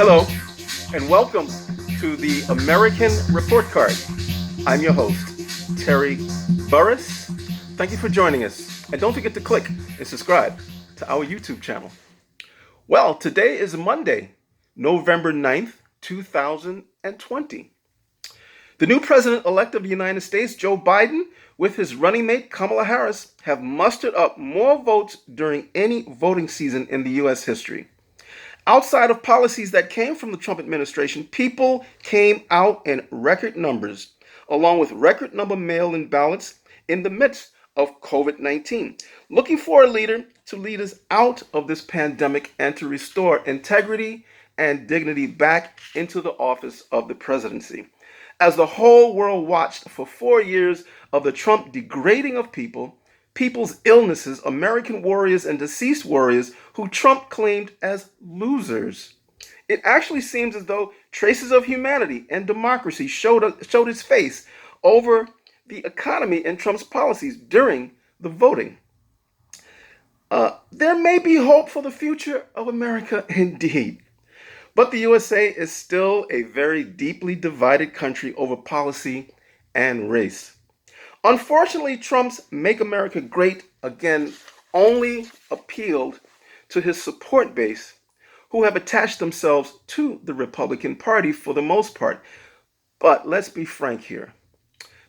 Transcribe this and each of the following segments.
Hello, and welcome to the American Report Card. I'm your host, Terry Burris. Thank you for joining us, and don't forget to click and subscribe to our YouTube channel. Well, today is Monday, November 9th, 2020. The new president-elect of the United States, Joe Biden, with his running mate Kamala Harris, have mustered up more votes during any voting season in the U.S. history. Outside of policies that came from the Trump administration, people came out in record numbers, along with record number mail-in ballots in the midst of COVID-19, looking for a leader to lead us out of this pandemic and to restore integrity and dignity back into the office of the presidency. As the whole world watched for 4 years of the Trump degrading of people's illnesses, American warriors and deceased warriors who Trump claimed as losers, it actually seems as though traces of humanity and democracy showed its face over the economy and Trump's policies during the voting. There may be hope for the future of America indeed. But the USA is still a very deeply divided country over policy and race. Unfortunately, Trump's Make America Great Again only appealed to his support base, who have attached themselves to the Republican Party for the most part. But let's be frank here.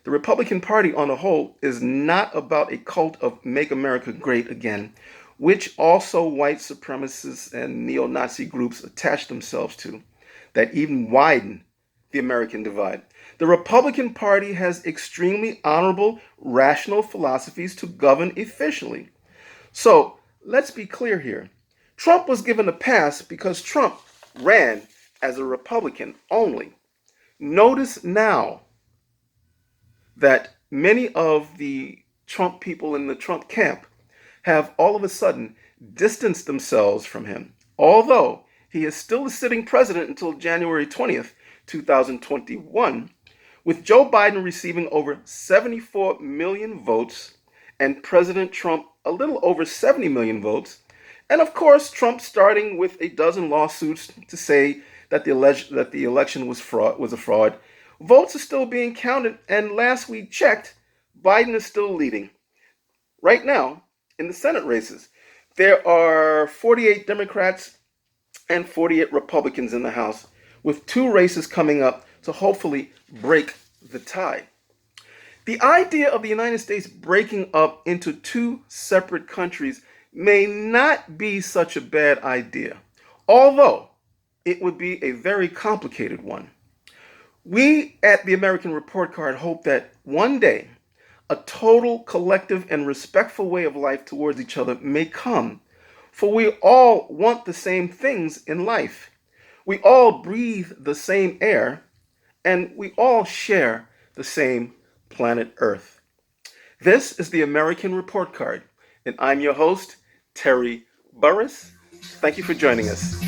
The Republican Party on the whole is not about a cult of Make America Great Again, which also white supremacists and neo-Nazi groups attach themselves to, that even widen the American divide. The Republican Party has extremely honorable, rational philosophies to govern efficiently. So let's be clear here. Trump was given a pass because Trump ran as a Republican only. Notice now that many of the Trump people in the Trump camp have all of a sudden distanced themselves from him, although he is still the sitting president until January 20th, 2021, with Joe Biden receiving over 74 million votes and President Trump a little over 70 million votes. And of course, Trump starting with a dozen lawsuits to say that the election was a fraud. Votes are still being counted, and last we checked, Biden is still leading. Right now, in the Senate races, there are 48 Democrats and 48 Republicans in the House, with 2 races coming up to hopefully break the tie. The idea of the United States breaking up into 2 separate countries may not be such a bad idea, although it would be a very complicated one. We at the American Report Card hope that one day a total, collective, and respectful way of life towards each other may come, for we all want the same things in life. We all breathe the same air, and we all share the same planet Earth. This is the American Report Card, and I'm your host, Terry Burris. Thank you for joining us.